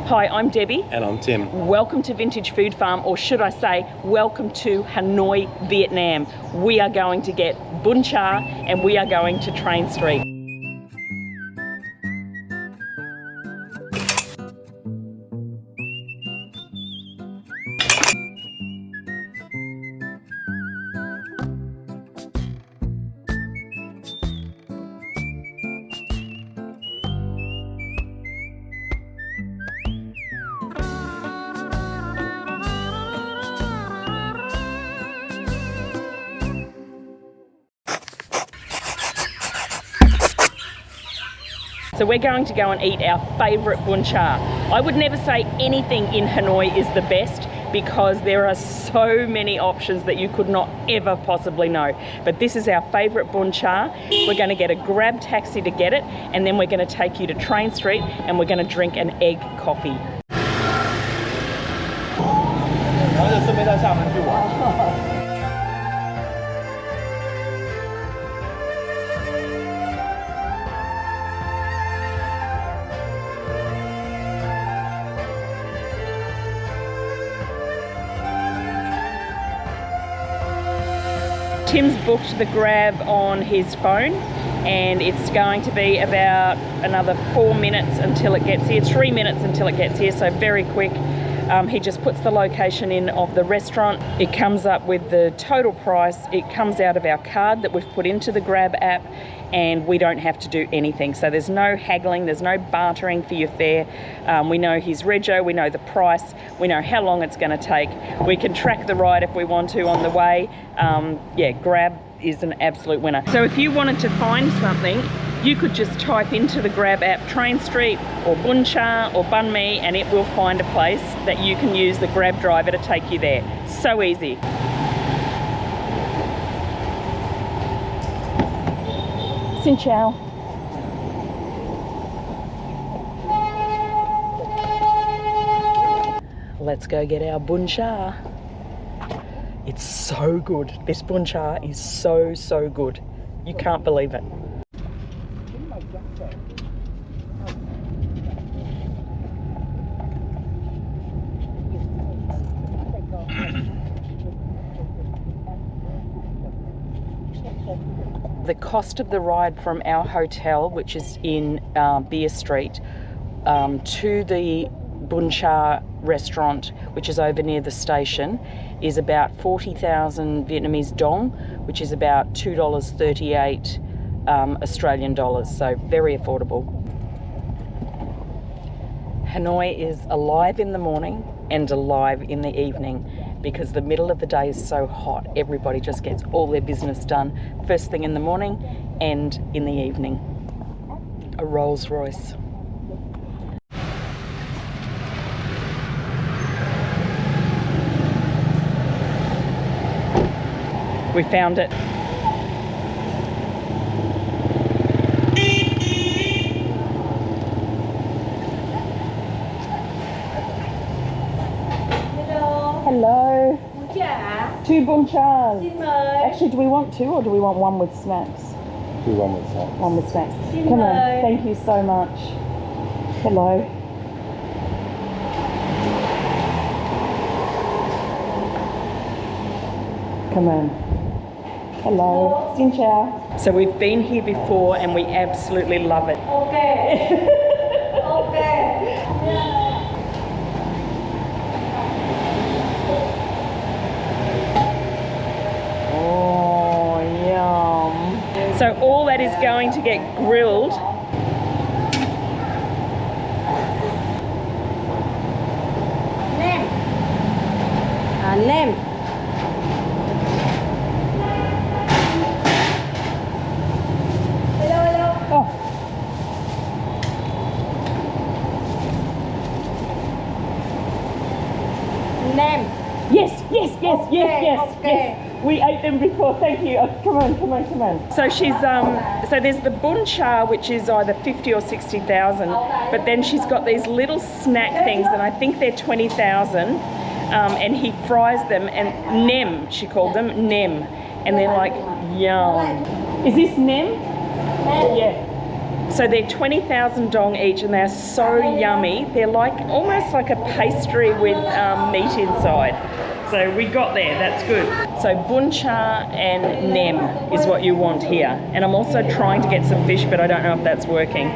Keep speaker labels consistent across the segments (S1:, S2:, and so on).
S1: Hi, I'm Debbie.
S2: And I'm Tim.
S1: Welcome to Vintage Food Farm, or should I say, welcome to Hanoi, Vietnam. We are going to get Bún Chả and we are going to Train Street. So we're going to go and eat our favourite Bún Chả. I would never say anything in Hanoi is the best because there are so many options that you could not ever possibly know. But this is our favourite Bún Chả. We're going to get a Grab taxi to get it, and then we're going to take you to Train Street and we're going to drink an egg coffee. Tim's booked the Grab on his phone and it's going to be about another 4 minutes until it gets here, 3 minutes until it gets here, so very quick. He just puts the location in of the restaurant. It comes up with the total price. It comes out of our card that we've put into the Grab app, and we don't have to do anything. So there's no haggling, there's no bartering for your fare. We know his rego, we know the price, we know how long it's going to take. We can track the ride if we want to on the way. Yeah, Grab is an absolute winner. So if you wanted to find something, you could just type into the Grab app Train Street or Bún Chả or Banh Mi, and it will find a place that you can use the Grab driver to take you there. So easy. Xin chào. Let's go get our Bún Chả. It's so good. This Bún Chả is so good. You can't believe it. The cost of the ride from our hotel, which is in Beer Street, to the Bún Chả restaurant, which is over near the station, is about 40,000 Vietnamese dong, which is about $2.38 Australian dollars, so very affordable. Hanoi is alive in the morning and alive in the evening because the middle of the day is so hot. Everybody just gets all their business done first thing in the morning and in the evening. A Rolls Royce. We found it. Hello. Bún chả. 2 Bún Chars.
S3: Xin mời.
S1: Actually, do we want 2 or do we want 1 with snacks?
S2: Do one with snacks.
S1: 1 with snacks.
S3: Xin
S1: Come
S3: mời.
S1: on. Thank you so much. Hello. Come on. Hello. Xin chào. So we've been here before and we absolutely love it.
S3: Okay. Okay.
S1: Oh, yum. So all that is going to get grilled.
S3: Nem. Nem.
S1: Oh.
S3: Nem.
S1: Yes.
S3: Okay.
S1: We ate them before. Thank you. Oh, come on. So she's so there's the Bún Chả, which is either 50 or 60,000, but then she's got these little snack things, and I think they're 20,000. And he fries them, and nem, she called them nem, and they're like yum. Is this nem?
S3: Nem.
S1: Yeah. So they're 20,000 dong each, and they're so yummy. They're like almost like a pastry with meat inside. So we got there, that's good. So buncha and nem is what you want here. And I'm also trying to get some fish, but I don't know if that's working.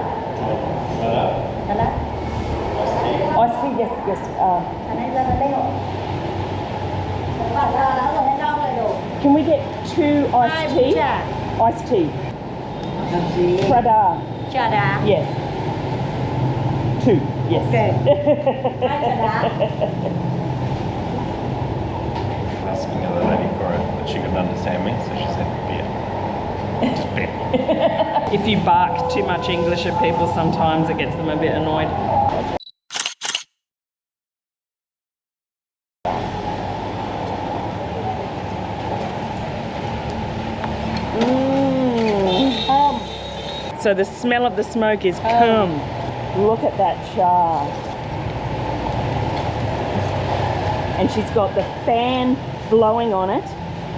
S1: Ice tea, yes, yes. Can we get 2 iced tea? Iced tea. Prada.
S3: Chada.
S1: Yes. 2, yes.
S2: Asking the lady for it, but she couldn't understand me, so she said beer. Just beer.
S1: If you bark too much English at people, sometimes it gets them a bit annoyed. So the smell of the smoke is come. Look at that char. And she's got the fan blowing on it.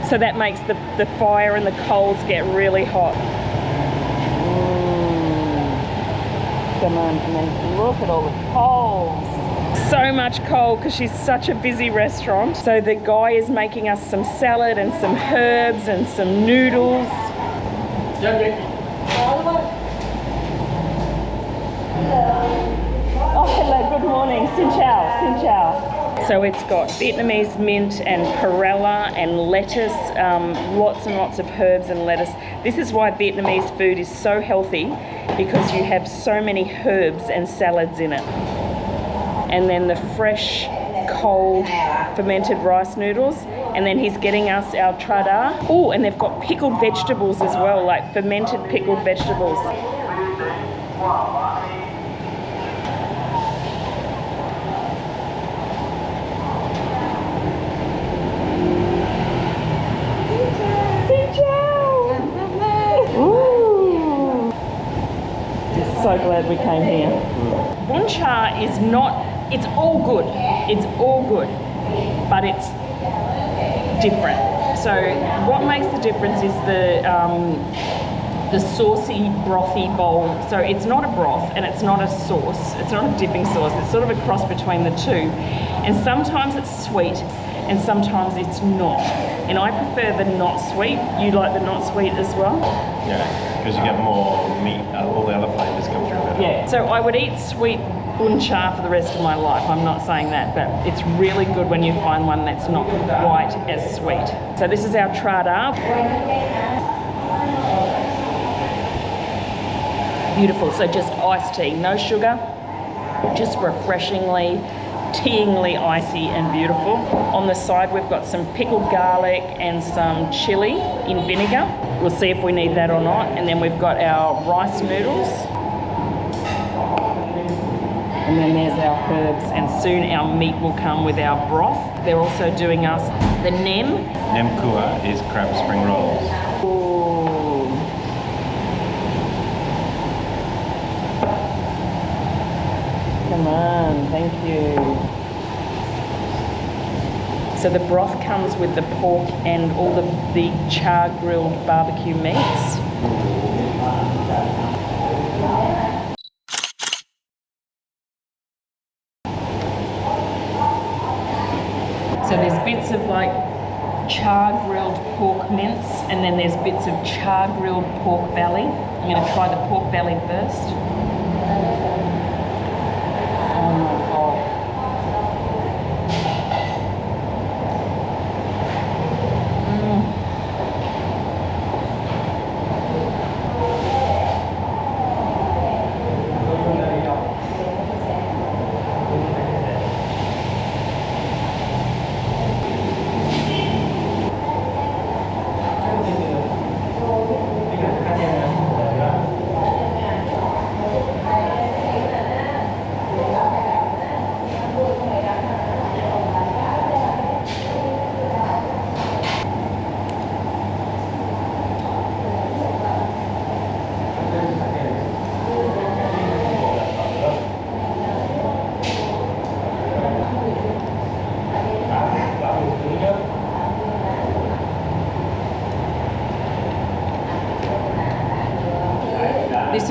S1: So that makes the fire and the coals get really hot. Come on, and then look at all the coals. So much coal because she's such a busy restaurant. So the guy is making us some salad and some herbs and some noodles. Oh, hello, good morning. Xin chào, xin chào. So it's got Vietnamese mint and perella and lettuce, lots and lots of herbs and lettuce. This is why Vietnamese food is so healthy, because you have so many herbs and salads in it. And then the fresh, cold, fermented rice noodles. And then he's getting us our trada. Oh, and they've got pickled vegetables as well, like fermented pickled vegetables. So glad we came here. Bún Chả is not, it's all good. It's all good, but it's different. So what makes the difference is the saucy, brothy bowl. So it's not a broth and it's not a sauce. It's not a dipping sauce. It's sort of a cross between the two. And sometimes it's sweet and sometimes it's not. And I prefer the not sweet. You like the not sweet as well?
S2: Yeah, because you get more meat, all the other flavours come through better.
S1: Yeah, so I would eat sweet Bún Chả for the rest of my life. I'm not saying that, but it's really good when you find one that's not quite as sweet. So this is our trada. Beautiful, so just iced tea, no sugar, just refreshingly, teingly icy and beautiful. On the side we've got some pickled garlic and some chili in vinegar. We'll see if we need that or not. And then we've got our rice noodles. And then there's our herbs, and soon our meat will come with our broth. They're also doing us the nem.
S2: Nem kua is crab spring rolls.
S1: Ooh. Come on, thank you. So the broth comes with the pork and all the char grilled barbecue meats. So there's bits of like char grilled pork mince, and then there's bits of char grilled pork belly. I'm going to try the pork belly first. Oh my God.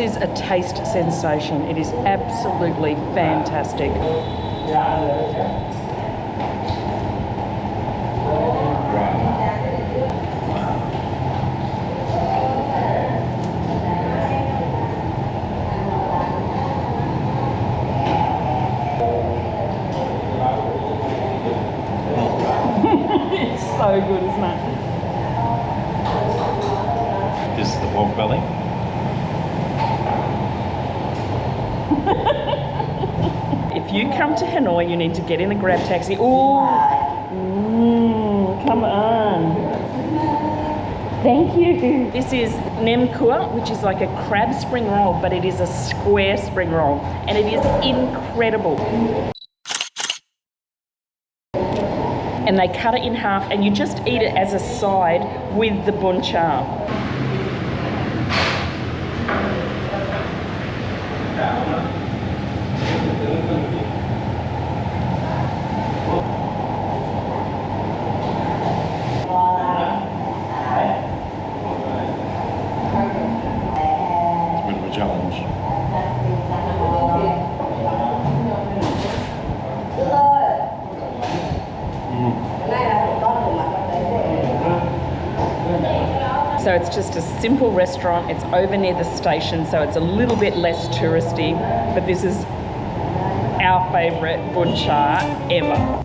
S1: is a taste sensation. It is absolutely fantastic. It's so good, isn't it?
S2: This is the pork belly.
S1: If you come to Hanoi, you need to get in a grab taxi. Ooh, come on. Thank you. This is nem kua, which is like a crab spring roll, but it is a square spring roll, and it is incredible. And they cut it in half, and you just eat it as a side with the bún chả.
S2: It's a bit of a challenge.
S1: So it's just a simple restaurant. It's over near the station, so it's a little bit less touristy, but this is our favourite bún chả ever.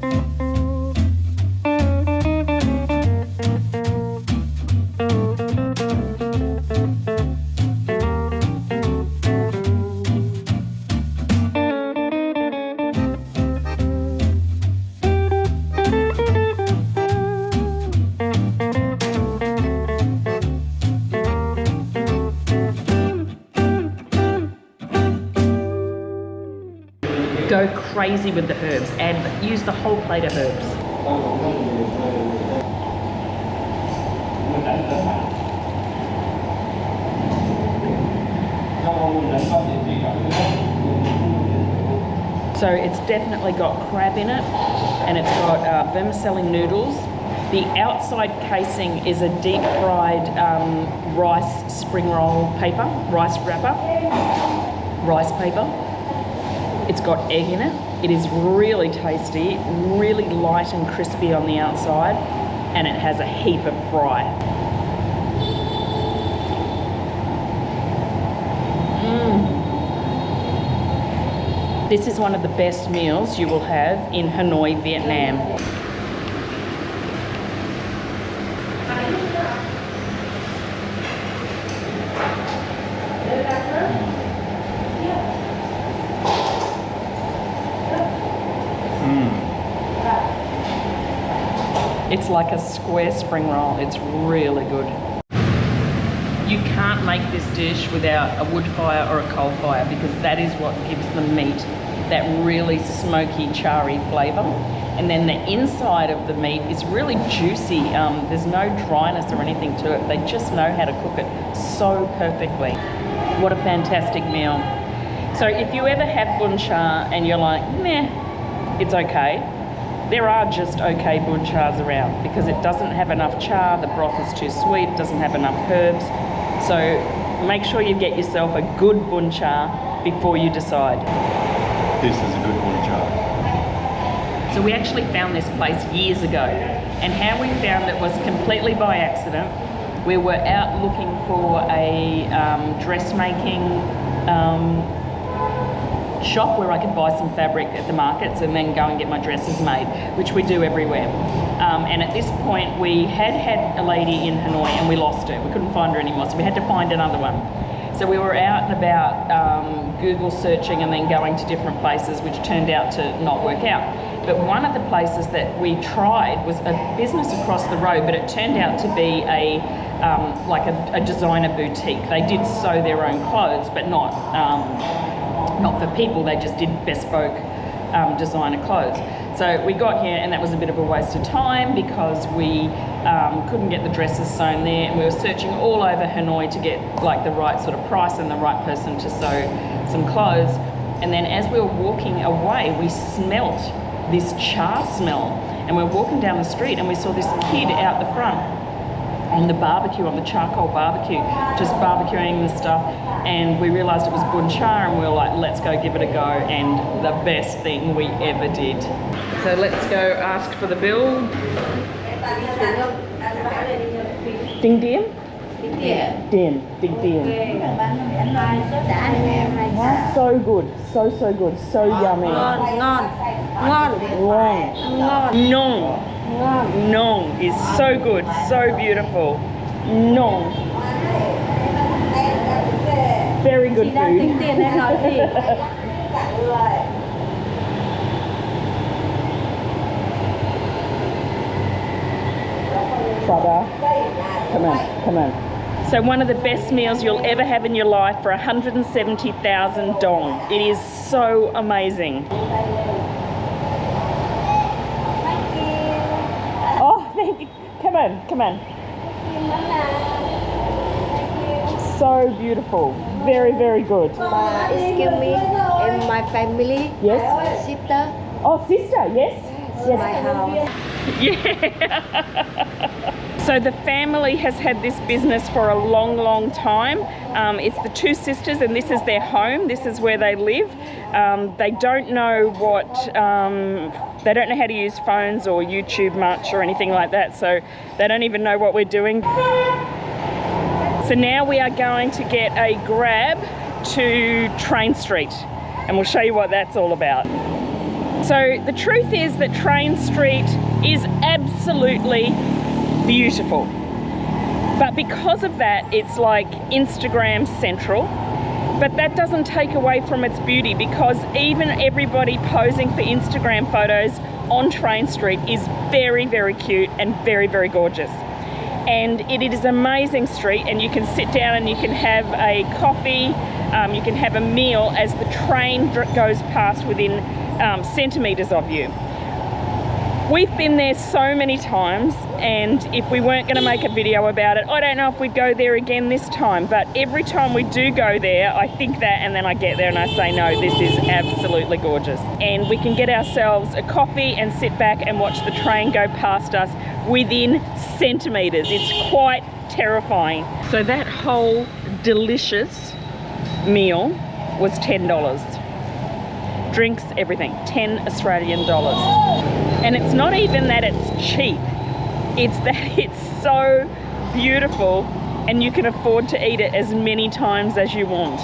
S1: Go crazy with the herbs and use the whole plate of herbs. So it's definitely got crab in it, and it's got vermicelli noodles. The outside casing is a deep fried rice spring roll paper, rice wrapper, rice paper. It's got egg in it. It is really tasty, really light and crispy on the outside, and it has a heap of fry. This is one of the best meals you will have in Hanoi, Vietnam. It's like a square spring roll. It's really good. You can't make this dish without a wood fire or a coal fire, because that is what gives the meat that really smoky, charry flavour. And then the inside of the meat is really juicy. There's no dryness or anything to it. They just know how to cook it so perfectly. What a fantastic meal. So if you ever have bún chả and you're like, meh, it's okay, there are just okay bún chars around, because it doesn't have enough char, the broth is too sweet, it doesn't have enough herbs. So make sure you get yourself a good bún chả before you decide.
S2: This is a good bún chả.
S1: So we actually found this place years ago, and how we found it was completely by accident. We were out looking for a dressmaking shop where I could buy some fabric at the markets and then go and get my dresses made, which we do everywhere. And at this point we had a lady in Hanoi and we lost her. We couldn't find her anymore, so we had to find another one. So we were out and about Google searching and then going to different places, which turned out to not work out. But one of the places that we tried was a business across the road, but it turned out to be a designer boutique. They did sew their own clothes, but not for people. They just did bespoke designer clothes. So we got here, and that was a bit of a waste of time, because we couldn't get the dresses sewn there, and we were searching all over Hanoi to get like the right sort of price and the right person to sew some clothes. And then as we were walking away, we smelt this char smell, and we were walking down the street and we saw this kid out the front, on the barbecue, on the charcoal barbecue, just barbecuing the stuff, and we realised it was Bún Chả, and we were like, let's go give it a go, and the best thing we ever did. So let's go ask for the bill. Ding diem? Diem, ding diem. So good, so good, so yummy.
S3: Ngon, ngon,
S1: Long. Nong. Nong is so good, so beautiful. Nong. Very good food. Brother, come on. So one of the best meals you'll ever have in your life for 170,000 dong. It is so amazing. Oh, thank you. Come on. So beautiful. Very good.
S3: Excuse me, and my family.
S1: Yes.
S3: Sister.
S1: Oh, sister, yes.
S3: My house.
S1: Yeah. So the family has had this business for a long time. It's the two sisters, and this is their home. This is where they live. They don't know they don't know how to use phones or YouTube much or anything like that. So they don't even know what we're doing. So now we are going to get a grab to Train Street, and we'll show you what that's all about. So the truth is that Train Street is absolutely beautiful. But because of that, it's like Instagram central. But that doesn't take away from its beauty, because even everybody posing for Instagram photos on Train Street is very cute and very gorgeous. And it is an amazing street, and you can sit down and you can have a coffee, you can have a meal as the train goes past within centimetres of you. We've been there so many times, and if we weren't going to make a video about it, I don't know if we'd go there again this time, but every time we do go there, I think that, and then I get there and I say, no, this is absolutely gorgeous. And we can get ourselves a coffee and sit back and watch the train go past us within centimetres. It's quite terrifying. So that whole delicious meal was $10. Drinks, everything, 10 Australian dollars. And it's not even that it's cheap, it's that it's so beautiful and you can afford to eat it as many times as you want.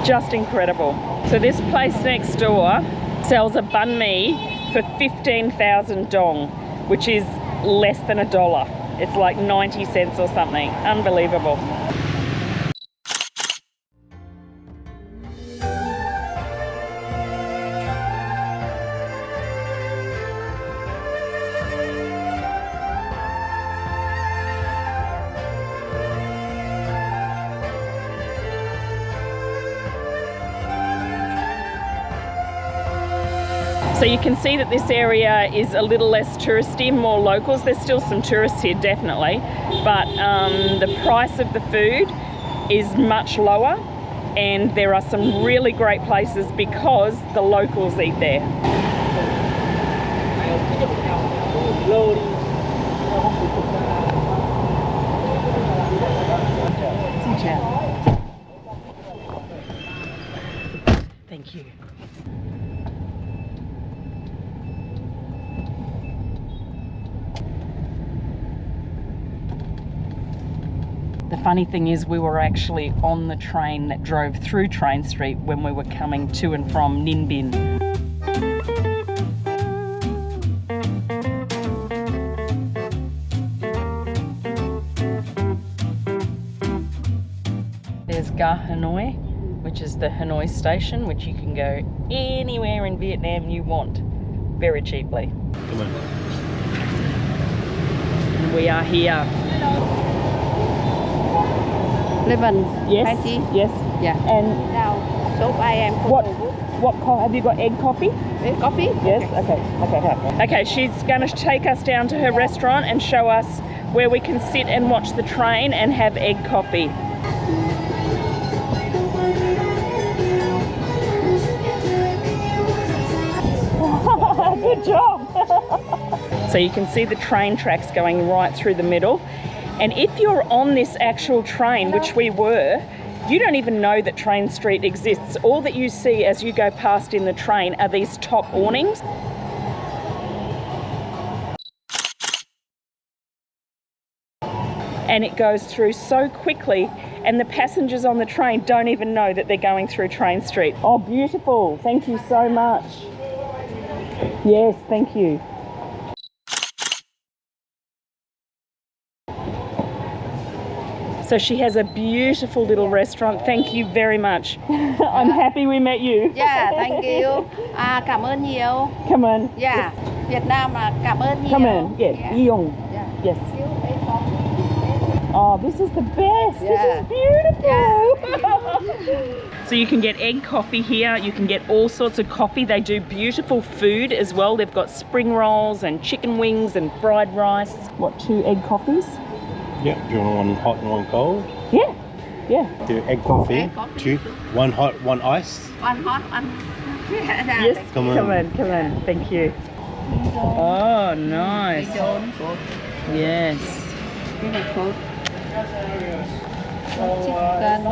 S1: Just incredible. So this place next door sells a banh mi for 15,000 dong, which is less than $1. It's like 90 cents or something. Unbelievable. So you can see that this area is a little less touristy, more locals. There's still some tourists here, definitely, but the price of the food is much lower, and there are some really great places because the locals eat there. Thank you. The funny thing is, we were actually on the train that drove through Train Street when we were coming to and from Ninh Binh. There's Ga Hanoi, which is the Hanoi station, which you can go anywhere in Vietnam you want, very cheaply.
S2: Come on.
S1: And we are here.
S3: 11.
S1: Yes. Yes.
S3: Yeah.
S1: And
S3: Now, so I am
S1: what have you got? Egg coffee?
S3: Coffee?
S1: Yes. Okay. She's going to take us down to her restaurant and show us where we can sit and watch the train and have egg coffee. Good job. So you can see the train tracks going right through the middle, And if you're on this actual train, which we were, you don't even know that Train Street exists. All that you see as you go past in the train are these top awnings. And it goes through so quickly, and the passengers on the train don't even know that they're going through Train Street. Oh, beautiful. Thank you so much. Yes, thank you. So she has a beautiful little restaurant. Thank you very much. I'm happy we met you.
S3: Yeah, thank you. Cảm ơn nhiều.
S1: Come on.
S3: Yeah, Việt Nam là cảm ơn nhiều.
S1: Come on. Yeah. Yong.
S3: Yeah.
S1: Yes. Oh, this is the best.
S3: Yeah.
S1: This is beautiful.
S3: Yeah.
S1: So you can get egg coffee here. You can get all sorts of coffee. They do beautiful food as well. They've got spring rolls and chicken wings and fried rice. What, 2 egg coffees?
S2: Yeah, do you want one hot and one cold?
S1: Yeah. Yeah.
S2: Do egg coffee,
S3: Egg coffee.
S2: 2, 1 hot, 1 ice.
S3: One hot, one.
S1: Yes.
S2: Come on.
S1: Come on. Thank you. Oh, nice. Yes.
S3: Beautiful. Chicken,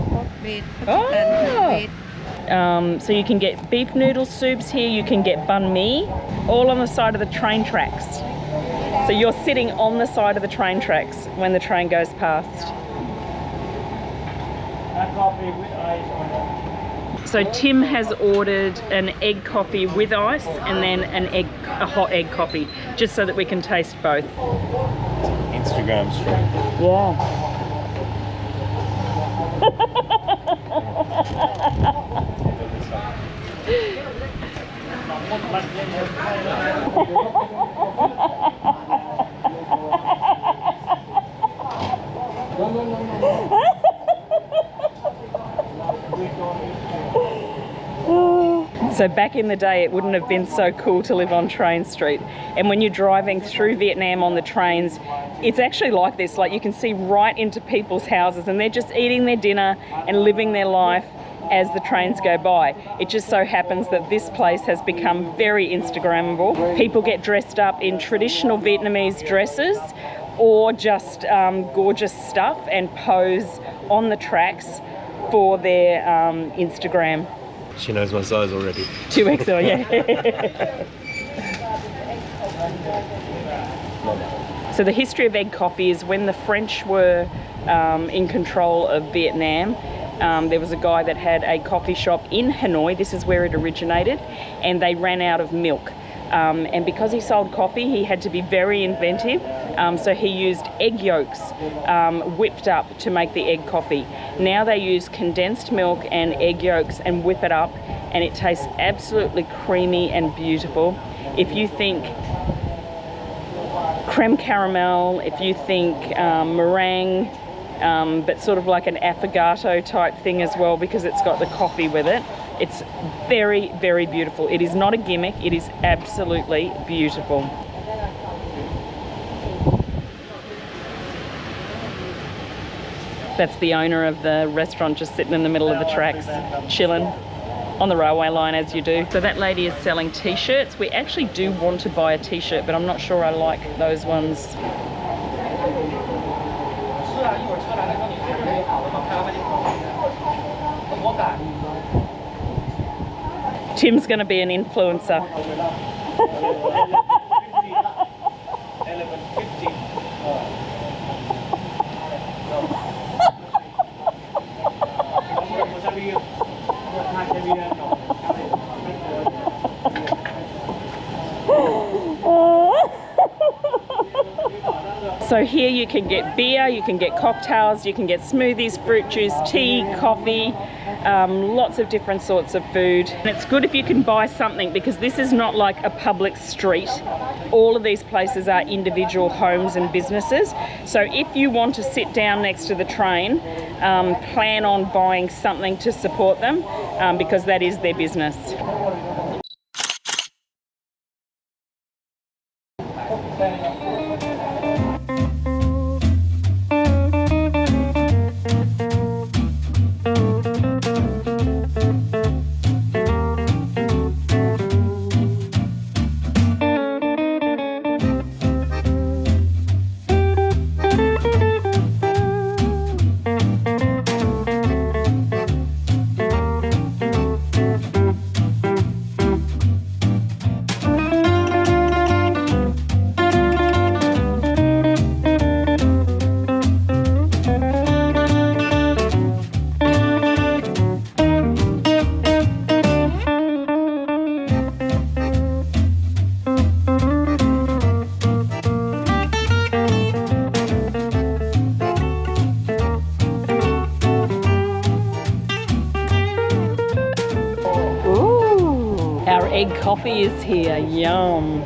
S3: pot beef, chicken,
S1: So you can get beef noodle soups here. You can get banh mi, all on the side of the train tracks. So you're sitting on the side of the train tracks when the train goes past. So Tim has ordered an egg coffee with ice and then a hot egg coffee, just so that we can taste both.
S2: Instagram street.
S1: Yeah. So back in the day, it wouldn't have been so cool to live on Train Street. And when you're driving through Vietnam on the trains, it's actually like this. Like, you can see right into people's houses and they're just eating their dinner and living their life as the trains go by. It just so happens that this place has become very Instagrammable. People get dressed up in traditional Vietnamese dresses or just gorgeous stuff and pose on the tracks for their Instagram.
S2: She knows my size already.
S1: 2XL, yeah. So the history of egg coffee is when the French were in control of Vietnam. There was a guy that had a coffee shop in Hanoi. This is where it originated, and they ran out of milk. And because he sold coffee, he had to be very inventive. So he used egg yolks whipped up to make the egg coffee. Now they use condensed milk and egg yolks and whip it up, and it tastes absolutely creamy and beautiful. If you think creme caramel, if you think meringue, but sort of like an affogato type thing as well, because it's got the coffee with it. It's very, very beautiful. It is not a gimmick. It is absolutely beautiful. That's the owner of the restaurant, just sitting in the middle of the tracks, chilling on the railway line as you do. So that lady is selling t-shirts. We actually do want to buy a t-shirt, but I'm not sure I like those ones. Tim's going to be an influencer. So here you can get beer, you can get cocktails, you can get smoothies, fruit juice, tea, coffee, lots of different sorts of food. And it's good if you can buy something, because this is not like a public street. All of these places are individual homes and businesses. So if you want to sit down next to the train, plan on buying something to support them, because that is their business. coffee is here, yum.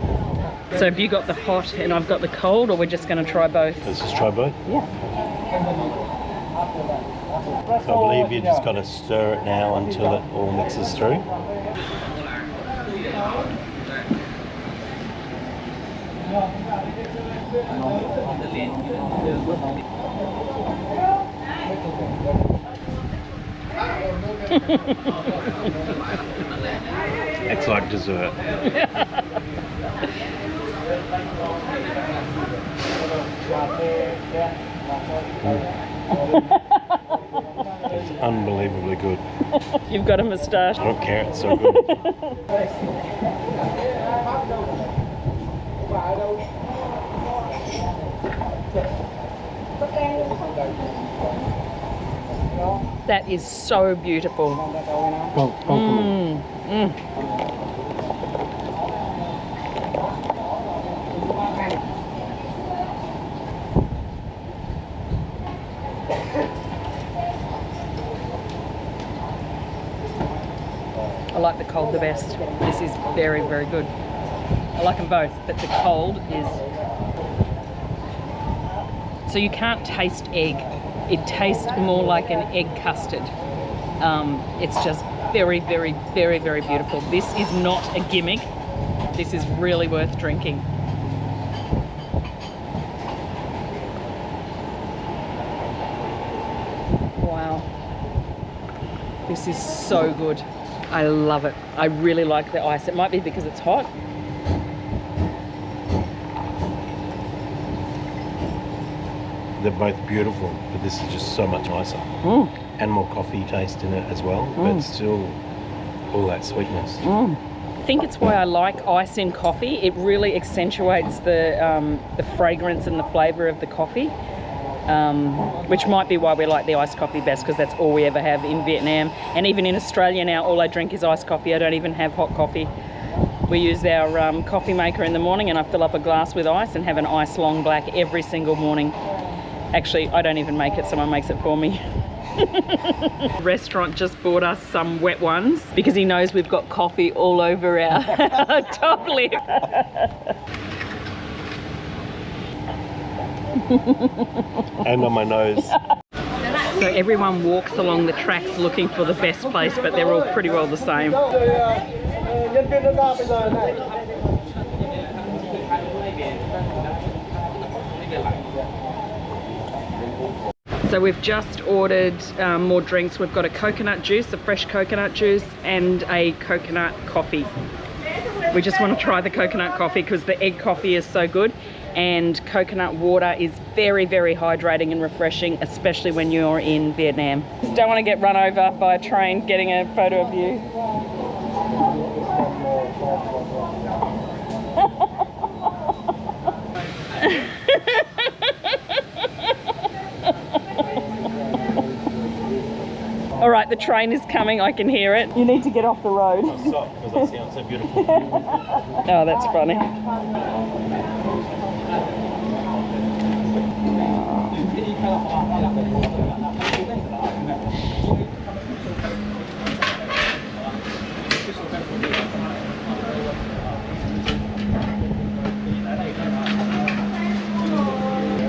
S1: So have you got the hot and I've got the cold, or we're just going to try both?
S2: Let's just try both.
S1: Yeah.
S2: I believe you just got to stir it now until it all mixes through. It's like dessert. It's unbelievably good.
S1: You've got a moustache.
S2: I don't care, it's so good.
S1: That is so beautiful. I like the cold the best. This is very, very good. I like them both, but the cold is... So you can't taste egg. It tastes more like an egg custard. It's just very, very, very, very beautiful. This is not a gimmick. This is really worth drinking. Wow. This is so good. I love it. I really like the ice. It might be because it's hot.
S2: They're both beautiful, but this is just so much nicer. And more coffee taste in it as well, but still all that sweetness.
S1: I think it's why I like ice in coffee. It really accentuates the fragrance and the flavour of the coffee, which might be why we like the iced coffee best, because that's all we ever have in Vietnam. And even in Australia now, all I drink is iced coffee. I don't even have hot coffee. We use our coffee maker in the morning, and I fill up a glass with ice and have an ice long black every single morning. Actually, I don't even make it, someone makes it for me. The restaurant just bought us some wet ones because he knows we've got coffee all over our top lip.
S2: And on my nose.
S1: So everyone walks along the tracks looking for the best place, but they're all pretty well the same. So we've just ordered more drinks. We've got a coconut juice, a fresh coconut juice, and a coconut coffee. We just want to try the coconut coffee because the egg coffee is so good, and coconut water is very, very hydrating and refreshing, especially when you're in Vietnam. Just don't want to get run over by a train getting a photo of you. All right, the train is coming, I can hear it. You need to get off the road.
S2: I'll stop because I sound so beautiful.
S1: Oh, that's funny.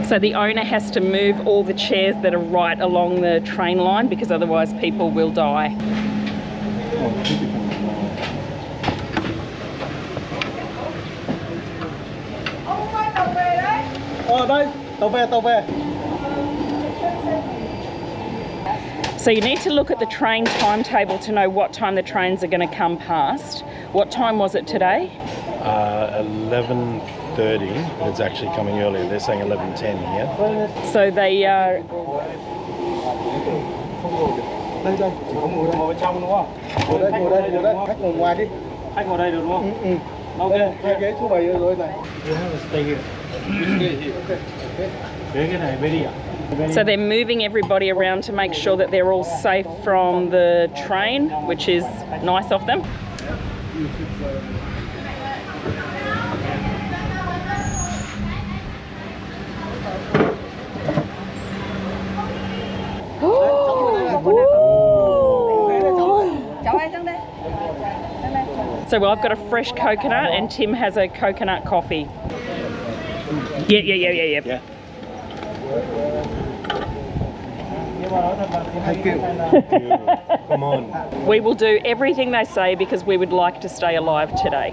S1: So the owner has to move all the chairs that are right along the train line because otherwise people will die. So you need to look at the train timetable to know what time the trains are going to come past. What time was it today?
S2: 11:30, but it's actually coming earlier. They're saying 11:10 here.
S1: So they are...
S4: Đây đây, chỉ có ngồi ngồi bên trong đúng không? Ngồi đây, khách ngồi ngoài đi. Khách ngồi đây được đúng không? Ok. Hai ghế số 7 rồi này. You have to stay here. You stay here. Okay. Ghế cái này bên đi ạ?
S1: So they're moving everybody around to make sure that they're all safe from the train, which is nice of them.
S3: Cháu ơi, sang đây. Sang đây.
S1: So I've got a fresh coconut and Tim has a coconut coffee. Yeah.
S2: Come on.
S1: We will do everything they say because we would like to stay alive today.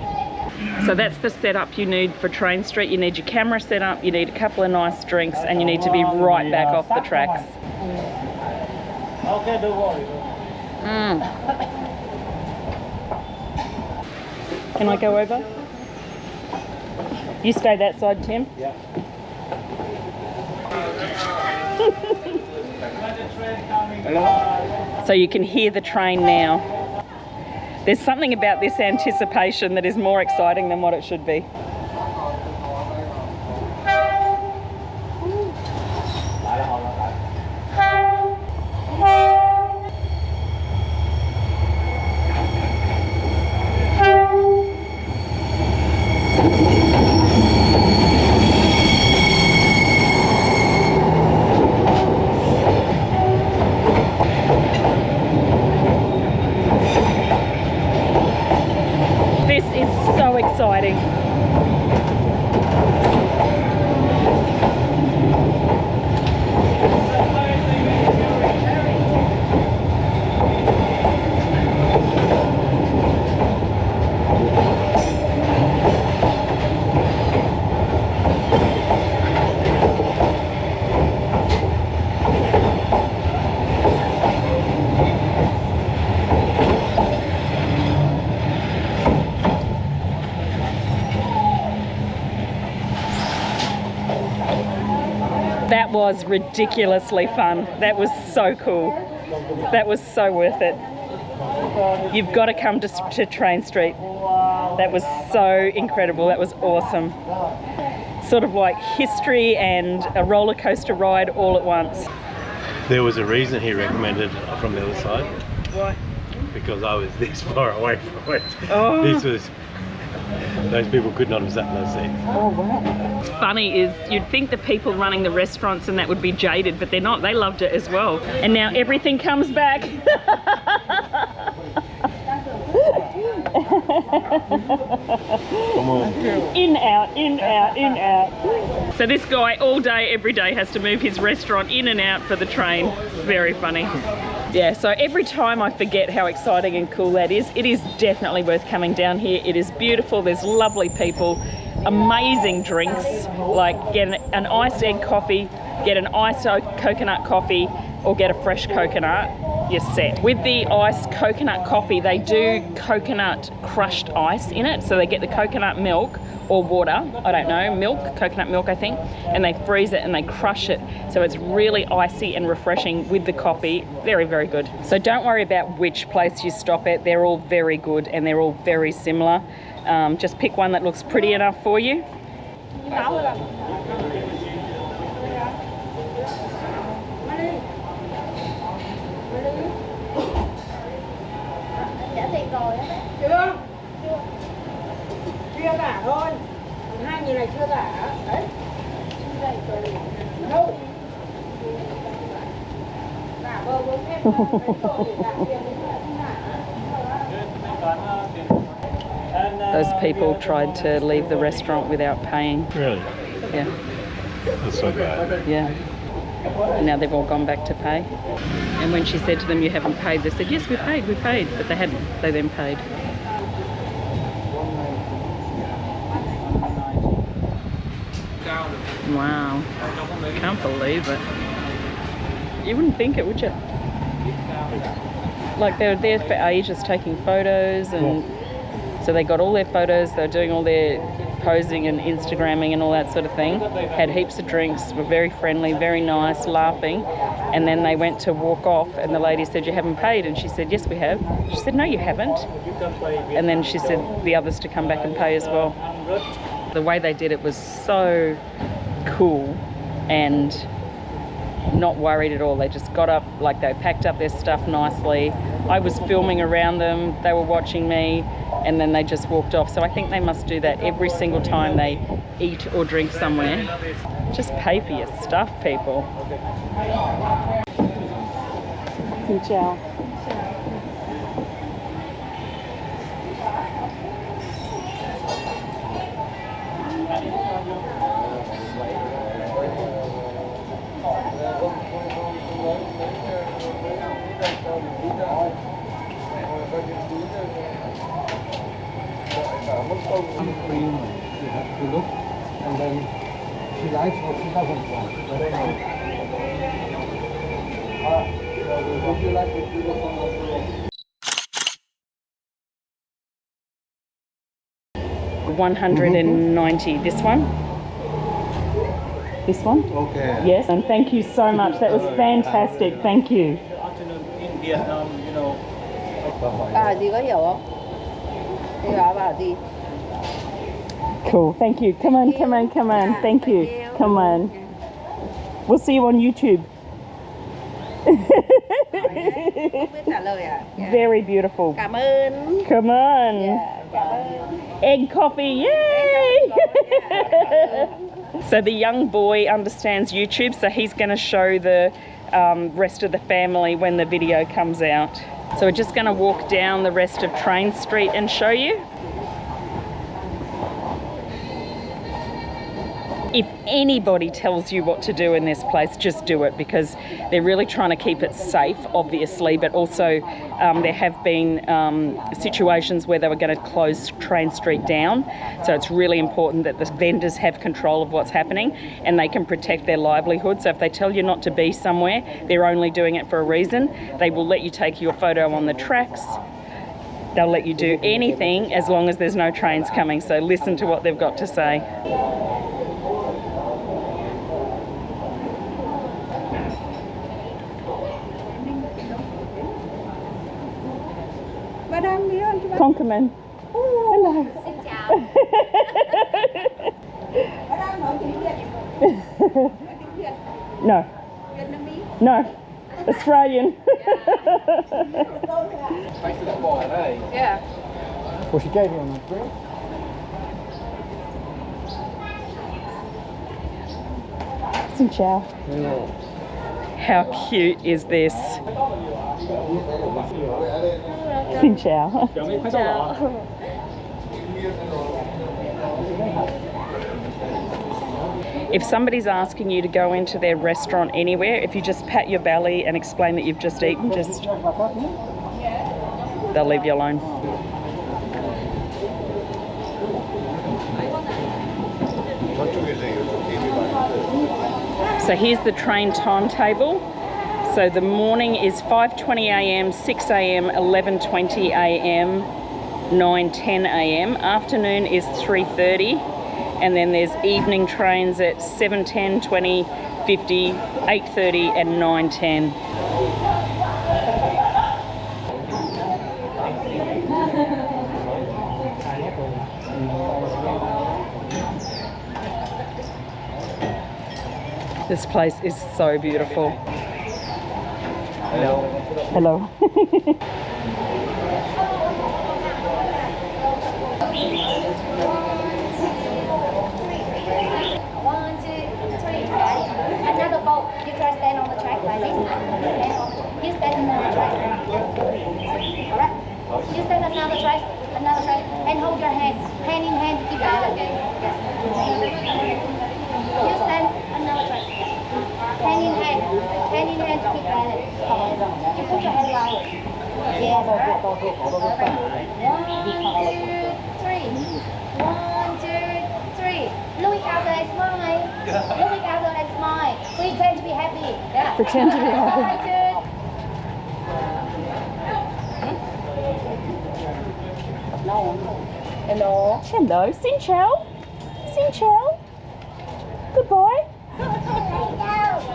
S1: So that's the setup you need for Train Street. You need your camera set up, you need a couple of nice drinks, and you need to be right back off the tracks.
S4: Okay, don't worry.
S1: Can I go over? You stay that side, Tim.
S4: Yeah.
S1: So you can hear the train now. There's something about this anticipation that is more exciting than what it should be. This is so exciting. That was ridiculously fun. That was so cool. That was so worth it. You've got to come to Train Street. That was so incredible. That was awesome. Sort of like history and a roller coaster ride all at once.
S2: There was a reason he recommended from the other side.
S1: Why?
S2: Because I was this far away from it.
S1: Oh.
S2: This was... Those people could not have sat in those seats.
S1: Oh, wow. What's funny is you'd think the people running the restaurants and that would be jaded, but they're not. They loved it as well. And now everything comes back.
S2: Come on.
S1: In, out, in, out, in, out. So this guy all day, every day has to move his restaurant in and out for the train. Very funny. Yeah, so every time I forget how exciting and cool that is, it is definitely worth coming down here. It is beautiful, there's lovely people, amazing drinks, like get an iced egg coffee, get an iced coconut coffee, or get a fresh coconut, you're set. With the iced coconut coffee, they do coconut crushed ice in it, so they get the coconut milk or water, I don't know, milk, coconut milk I think, and they freeze it and they crush it, so it's really icy and refreshing with the coffee. Very, very good. So don't worry about which place you stop at, they're all very good and they're all very similar. Just pick one that looks pretty enough for you.
S5: Chưa cả thôi, hai người này chưa cả đấy. Đâu cả bơ bố thêm
S1: Those people tried to leave the restaurant without paying.
S2: Really?
S1: Yeah.
S2: That's so bad.
S1: Yeah. And now they've all gone back to pay. And when she said to them, you haven't paid, they said, yes, we paid, but they hadn't. They then paid. Wow. Can't believe it. You wouldn't think it, would you? Like they were there for ages taking photos, and so they got all their photos, they were doing all their posing and Instagramming and all that sort of thing. Had heaps of drinks, were very friendly, very nice, laughing. And then they went to walk off and the lady said, you haven't paid? And she said, yes, we have. She said, no, you haven't. And then she said the others to come back and pay as well. The way they did it was so cool and not worried at all. They just got up, like they packed up their stuff nicely. I was filming around them, they were watching me, and then they just walked off. So I think they must do that every single time they eat or drink somewhere. Just pay for your stuff, people. Xin chào.
S4: Cream, you have to look, and then she likes what she doesn't like. But anyway. Would you like to do this one also?
S1: 190. This one? This one?
S4: Okay.
S1: Yes, and thank you so much. That was fantastic. Thank you.
S4: Afternoon in Vietnam, you know.
S3: Bà gì có hiểu không? Thì bà gì?
S1: Cool. Thank you. Come on, come on, come on. Thank you. Come on. We'll see you on YouTube.
S3: Không biết trả lời à?
S1: Very beautiful.
S3: Cảm ơn.
S1: Come on.
S3: Cảm ơn.
S1: Egg coffee. Yay! So the young boy understands YouTube, so he's going to show the rest of the family when the video comes out. So we're just going to walk down the rest of Train Street and show you. If anybody tells you what to do in this place, just do it, because they're really trying to keep it safe, obviously, but also there have been situations where they were going to close Train Street down. So it's really important that the vendors have control of what's happening and they can protect their livelihood. So if they tell you not to be somewhere, they're only doing it for a reason. They will let you take your photo on the tracks. They'll let you do anything as long as there's no trains coming. So listen to what they've got to say.
S3: Madam đi ơn.
S1: Conkerman. Hello.
S5: Xin chào.
S3: Madam nói tiếng Việt. Nói tiếng Việt.
S1: No.
S3: Vietnamese.
S1: No. Australian.
S3: Yeah.
S4: Well, she gave me on that grill.
S1: Xin chào. How cute is this? Xin chào. If somebody's asking you to go into their restaurant anywhere, if you just pat your belly and explain that you've just eaten, they'll leave you alone. So here's the train timetable. So the morning is 5:20 a.m, 6 a.m, 11:20 a.m, 9:10 a.m. Afternoon is 3:30, and then there's evening trains at 7:10, 20, 50, 8:30 and 9:10. This place is so beautiful.
S4: Hello.
S1: Hello.
S5: One, two, three. Another boat. You try stand on the track like this. You stand on the track. Alright. You stand another track, and hold your hand in hand to keep balance. Yes. You stand another track. Hand in hand to keep balance. You put your hand low. Yes. Alright. 1, 2, 3. 1, 2, 3. Look out and smile. Look out and smile. Pretend to be happy. Yeah.
S1: Pretend to be happy.
S5: 1, 2.
S1: Hello. Hello. Xin chào. Xin chào. Goodbye.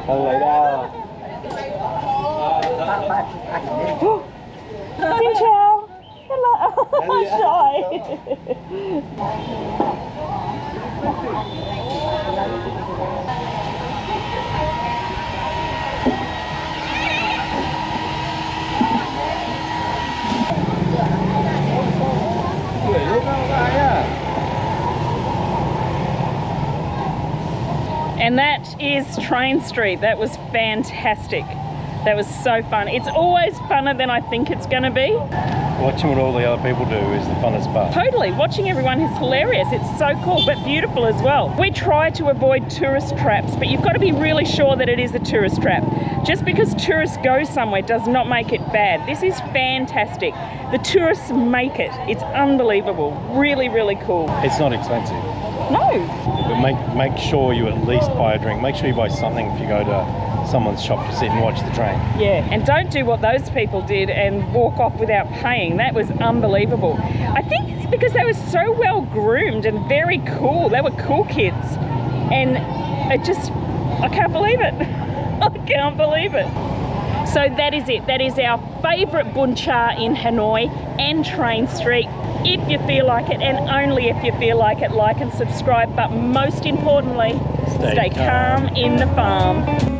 S4: Không lấy đâu.
S1: Xin chào. Hello. Shy. And that is Train Street. That was fantastic. That was so fun. It's always funner than I think it's going to be.
S2: Watching what all the other people do is the funnest part.
S1: Totally. Watching everyone is hilarious. It's so cool, but beautiful as well. We try to avoid tourist traps, but you've got to be really sure that it is a tourist trap. Just because tourists go somewhere does not make it bad. This is fantastic. The tourists make it. It's unbelievable. Really, really cool.
S2: It's not expensive.
S1: No.
S2: But make sure you at least buy a drink. Make sure you buy something if you go to someone's shop to sit and watch the train.
S1: Yeah, and don't do what those people did and walk off without paying. That was unbelievable. I think because they were so well groomed and very cool. They were cool kids. And I can't believe it. I can't believe it. So that is it. That is our favourite Bún Chả in Hanoi and Train Street. If you feel like it, and only if you feel like it, like and subscribe. But most importantly, stay calm in the farm.